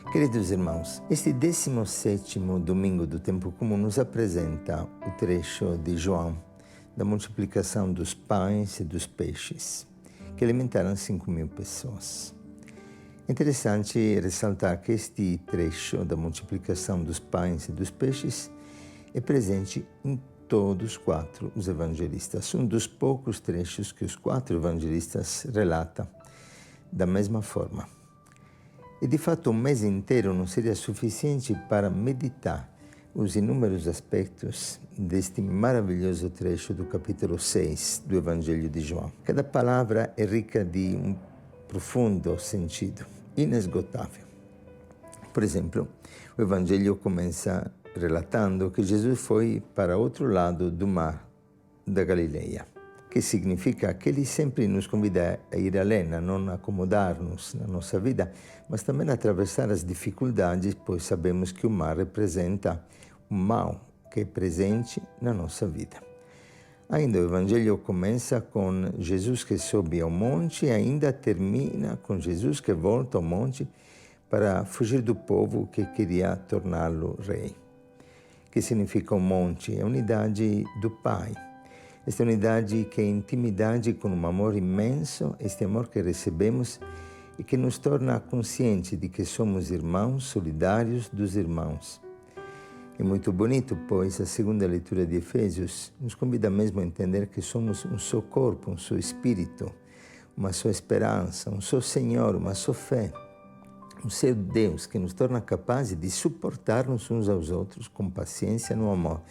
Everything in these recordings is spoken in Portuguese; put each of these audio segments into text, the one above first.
Queridos irmãos, este 17º domingo do tempo comum nos apresenta o trecho de João da multiplicação dos pães e dos peixes, que alimentaram 5.000 pessoas. É interessante ressaltar que este trecho da multiplicação dos pães e dos peixes é presente em todos os evangelistas, um dos poucos trechos que os 4 evangelistas relatam da mesma forma. E de fato, um mês inteiro não seria suficiente para meditar os inúmeros aspectos deste maravilhoso trecho do capítulo 6 do Evangelho de João. Cada palavra é rica de um profundo sentido, inesgotável. Por exemplo, o Evangelho começa relatando que Jesus foi para outro lado do mar da Galileia, que significa que Ele sempre nos convida a ir além, a não acomodar-nos na nossa vida, mas também a atravessar as dificuldades, pois sabemos que o mar representa o mal que é presente na nossa vida. Ainda o Evangelho começa com Jesus que sobe ao monte e ainda termina com Jesus que volta ao monte para fugir do povo que queria torná-lo rei. O que significa o monte? É a unidade do Pai. Esta unidade que é intimidade com um amor imenso, este amor que recebemos e que nos torna conscientes de que somos irmãos solidários dos irmãos. É muito bonito, pois a segunda leitura de Efésios nos convida mesmo a entender que somos um só corpo, um só espírito, uma só esperança, um só Senhor, uma só fé. Um só Deus que nos torna capazes de suportar-nos uns aos outros com paciência no amor.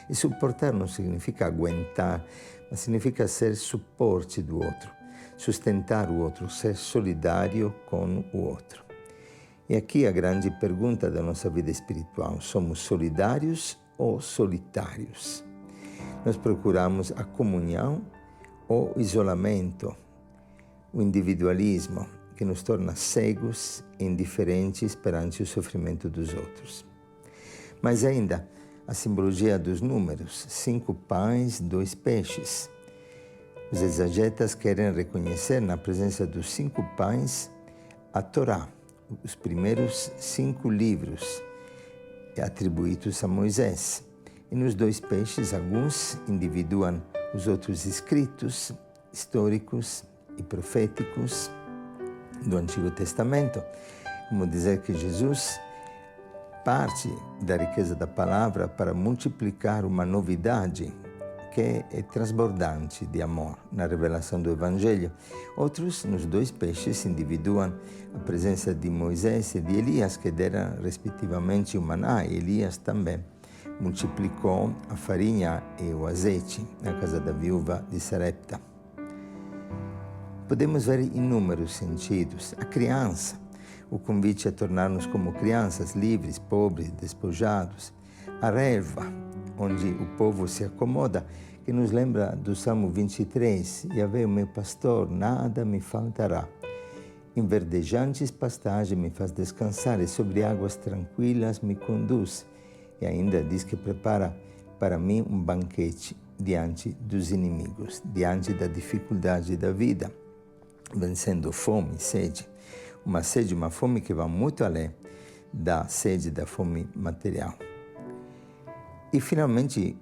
E suportar não significa aguentar, mas significa ser suporte do outro, sustentar o outro, ser solidário com o outro. E aqui a grande pergunta da nossa vida espiritual: somos solidários ou solitários? Nós procuramos a comunhão ou o isolamento, o individualismo, que nos torna cegos e indiferentes perante o sofrimento dos outros. Mas ainda, a simbologia dos números, 5 pães, 2 peixes. Os exegetas querem reconhecer na presença dos 5 pães a Torá, os primeiros 5 livros atribuídos a Moisés. E nos 2 peixes, alguns individuam os outros escritos históricos e proféticos do Antigo Testamento, como dizer que Jesus parte da riqueza da palavra para multiplicar uma novidade que é transbordante de amor na revelação do Evangelho. Outros, nos 2 peixes, individuam a presença de Moisés e de Elias, que deram respectivamente o maná. Elias também multiplicou a farinha e o azeite na casa da viúva de Sarepta. Podemos ver inúmeros sentidos. A criança, o convite a tornar-nos como crianças, livres, pobres, despojados. A relva, onde o povo se acomoda, que nos lembra do Salmo 23, Yahvé, o meu pastor, nada me faltará. Em verdejantes pastagens me faz descansar e sobre águas tranquilas me conduz. E ainda diz que prepara para mim um banquete diante dos inimigos, diante da dificuldade da vida, vencendo fome e sede. Uma sede, uma fome que vai muito além da sede da fome material. E finalmente,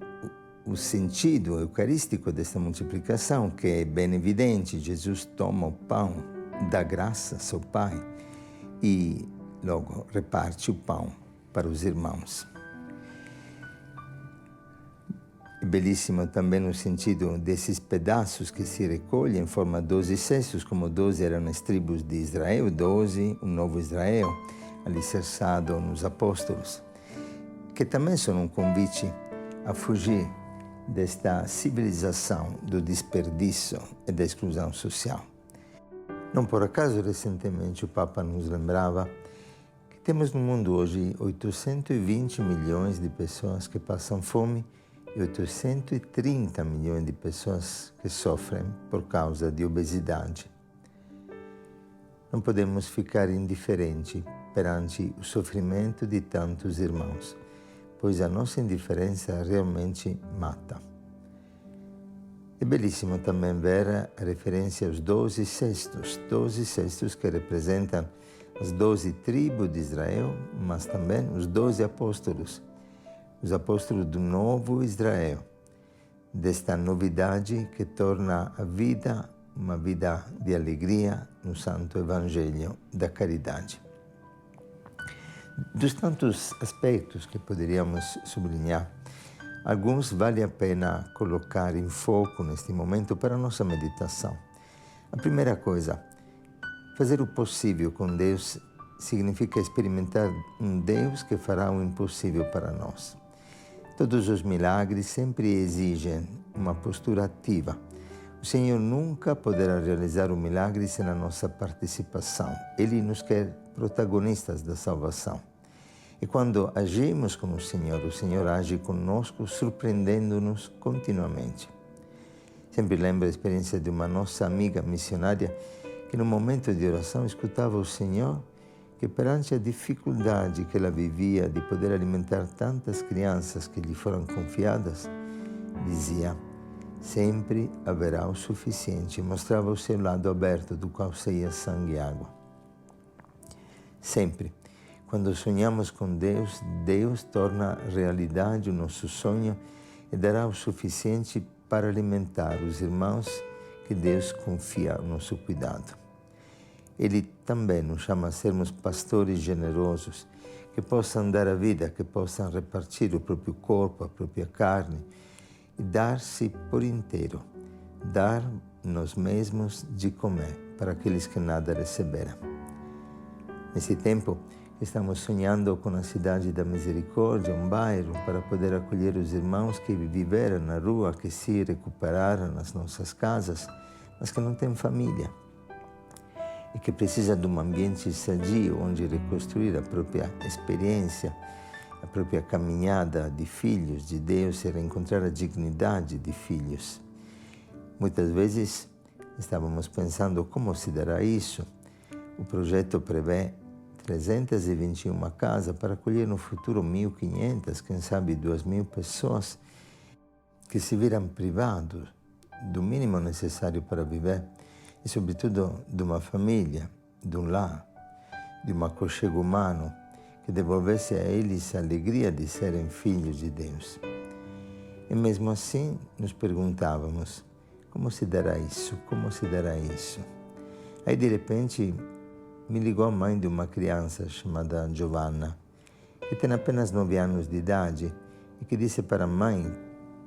o sentido eucarístico desta multiplicação, que é bem evidente: Jesus toma o pão, dá graças ao Pai e logo reparte o pão para os irmãos. É belíssimo também no sentido desses pedaços que se recolhem em forma de 12 cestos, como 12 eram as tribos de Israel, 12, um novo Israel, alicerçado nos apóstolos, que também são um convite a fugir desta civilização do desperdício e da exclusão social. Não por acaso, recentemente, o Papa nos lembrava que temos no mundo hoje 820 milhões de pessoas que passam fome e 830 milhões de pessoas que sofrem por causa de obesidade. Não podemos ficar indiferentes perante o sofrimento de tantos irmãos, pois a nossa indiferença realmente mata. É belíssimo também ver a referência aos 12 cestos que representam as 12 tribos de Israel, mas também os 12 apóstolos, os apóstolos do novo Israel, desta novidade que torna a vida uma vida de alegria no Santo Evangelho da caridade. Dos tantos aspectos que poderíamos sublinhar, alguns vale a pena colocar em foco neste momento para a nossa meditação. A primeira coisa, fazer o possível com Deus significa experimentar um Deus que fará o impossível para nós. Todos os milagres sempre exigem uma postura ativa. O Senhor nunca poderá realizar o milagre sem a nossa participação. Ele nos quer protagonistas da salvação. E quando agimos com o Senhor age conosco, surpreendendo-nos continuamente. Sempre lembro a experiência de uma nossa amiga missionária que no momento de oração escutava o Senhor que perante a dificuldade que ela vivia de poder alimentar tantas crianças que lhe foram confiadas, dizia: sempre haverá o suficiente, mostrava o seu lado aberto do qual saía sangue e água. Sempre, quando sonhamos com Deus, Deus torna realidade o nosso sonho e dará o suficiente para alimentar os irmãos que Deus confia ao nosso cuidado. Ele também nos chama a sermos pastores generosos, que possam dar a vida, que possam repartir o próprio corpo, a própria carne, e dar-se por inteiro, dar nós mesmos de comer para aqueles que nada receberam. Nesse tempo, estamos sonhando com a cidade da misericórdia, um bairro para poder acolher os irmãos que viveram na rua, que se recuperaram nas nossas casas, mas que não têm família e que precisa de um ambiente sadio onde reconstruir a própria experiência, a própria caminhada de filhos de Deus e reencontrar a dignidade de filhos. Muitas vezes estávamos pensando como se dará isso. O projeto prevê 321 casas para acolher no futuro 1.500, quem sabe 2.000 pessoas que se viram privados do mínimo necessário para viver e, sobretudo, de uma família, de um lar, de um aconchego humano que devolvesse a eles a alegria de serem filhos de Deus. E mesmo assim, nos perguntávamos, como se dará isso? Como se dará isso? Aí, de repente, me ligou a mãe de uma criança chamada Giovanna, que tem apenas 9 anos de idade e que disse para a mãe,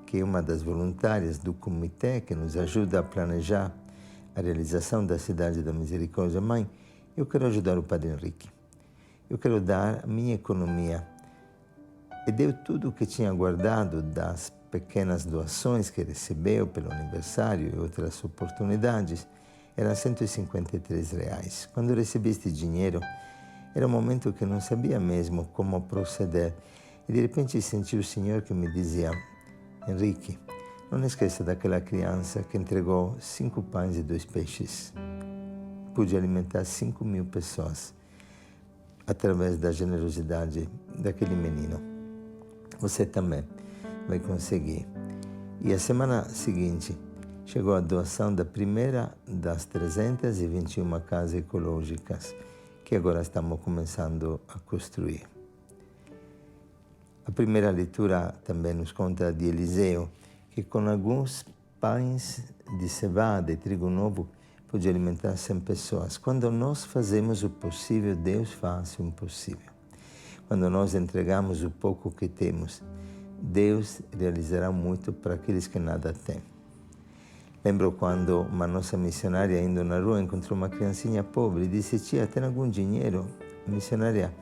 que é uma das voluntárias do comitê que nos ajuda a planejar a realização da Cidade da Misericórdia: mãe, eu quero ajudar o Padre Henrique. Eu quero dar a minha economia. E deu tudo o que tinha guardado das pequenas doações que recebeu pelo aniversário e outras oportunidades. Eram R$153. Quando eu recebi este dinheiro, era um momento que não sabia mesmo como proceder. E de repente senti o Senhor que me dizia: Henrique, não esqueça daquela criança que entregou 5 pães e 2 peixes. Pude alimentar 5.000 pessoas através da generosidade daquele menino. Você também vai conseguir. E a semana seguinte chegou a doação da primeira das 321 casas ecológicas que agora estamos começando a construir. A primeira leitura também nos conta de Eliseu, que com alguns pães de cevada e trigo novo pode alimentar 100 pessoas. Quando nós fazemos o possível, Deus faz o impossível. Quando nós entregamos o pouco que temos, Deus realizará muito para aqueles que nada têm. Lembro quando uma nossa missionária, indo na rua, encontrou uma criancinha pobre e disse: tia, tem algum dinheiro? A missionária,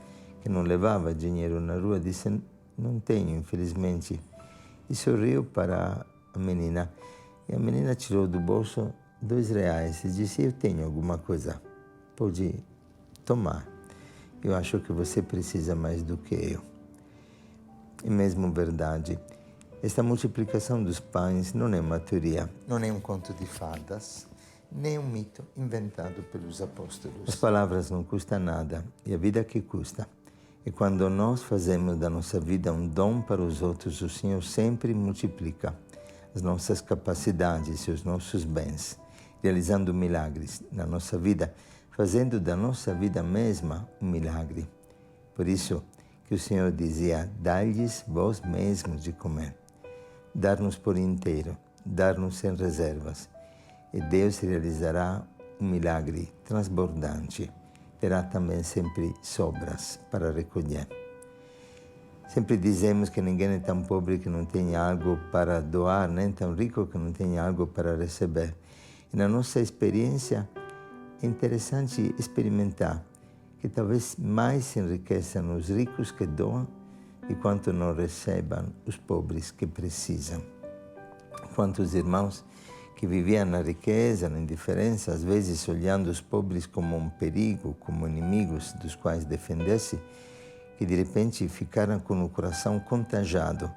que não levava dinheiro na rua, disse: não tenho, infelizmente. E sorriu para a menina. E a menina tirou do bolso R$2 e disse: eu tenho alguma coisa, pode tomar. Eu acho que você precisa mais do que eu. E mesmo verdade, esta multiplicação dos pães não é uma teoria, não é um conto de fadas, nem um mito inventado pelos apóstolos. As palavras não custam nada, e a vida que custa. E quando nós fazemos da nossa vida um dom para os outros, o Senhor sempre multiplica as nossas capacidades e os nossos bens, realizando milagres na nossa vida, fazendo da nossa vida mesma um milagre. Por isso que o Senhor dizia: dai-lhes vós mesmos de comer. Dar-nos por inteiro, dar-nos sem reservas. E Deus realizará um milagre transbordante. Terá também sempre sobras para recolher. Sempre dizemos que ninguém é tão pobre que não tenha algo para doar, nem tão rico que não tenha algo para receber. E na nossa experiência, é interessante experimentar que talvez mais se enriqueçam os ricos que doam e quanto não recebam os pobres que precisam. Quantos irmãos que viviam na riqueza, na indiferença, às vezes olhando os pobres como um perigo, como inimigos dos quais defender-se, que de repente ficaram com o coração contagiado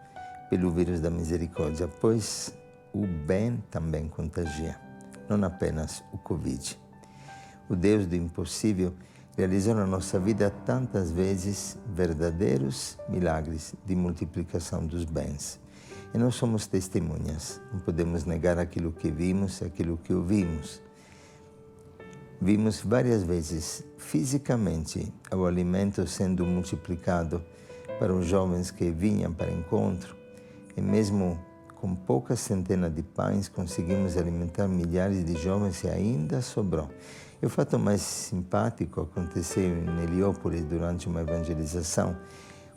pelo vírus da misericórdia, pois o bem também contagia, não apenas o Covid. O Deus do impossível realizou na nossa vida tantas vezes verdadeiros milagres de multiplicação dos bens. E nós somos testemunhas, não podemos negar aquilo que vimos, aquilo que ouvimos. Vimos várias vezes, fisicamente, o alimento sendo multiplicado para os jovens que vinham para encontro, e mesmo com poucas centenas de pães conseguimos alimentar milhares de jovens e ainda sobrou. E o fato mais simpático aconteceu em Heliópolis durante uma evangelização,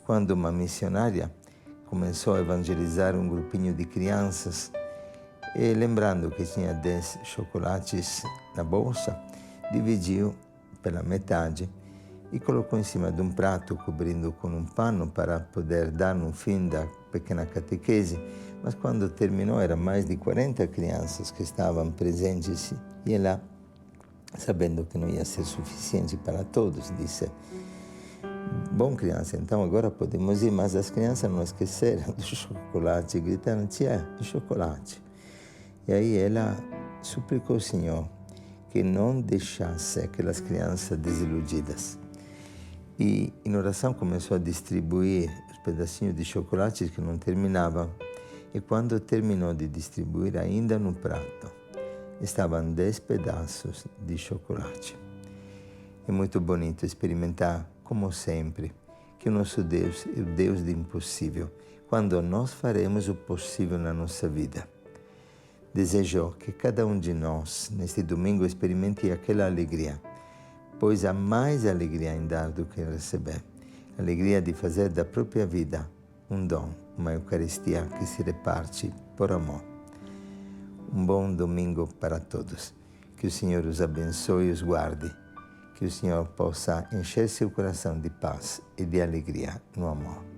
quando uma missionária começou a evangelizar um grupinho de crianças e, lembrando que tinha 10 chocolates na bolsa, dividiu pela metade e colocou em cima de um prato, cobrindo com um pano para poder dar no fim da pequena catequese. Mas quando terminou, eram mais de 40 crianças que estavam presentes e ela, sabendo que não ia ser suficiente para todos, disse: bom, criança, então agora podemos ir, mas as crianças não esqueceram do chocolate, gritaram: tia, o chocolate. E aí ela suplicou ao Senhor que não deixasse aquelas crianças desiludidas. E em oração começou a distribuir os pedacinhos de chocolate que não terminavam. E quando terminou de distribuir, ainda no prato, estavam 10 pedaços de chocolate. É muito bonito experimentar, como sempre, que o nosso Deus é o Deus do impossível, quando nós faremos o possível na nossa vida. Desejo que cada um de nós, neste domingo, experimente aquela alegria, pois há mais alegria em dar do que em receber. A alegria de fazer da própria vida um dom, uma Eucaristia que se reparte por amor. Um bom domingo para todos. Que o Senhor os abençoe e os guarde. Que o Senhor possa encher seu coração de paz e de alegria no amor.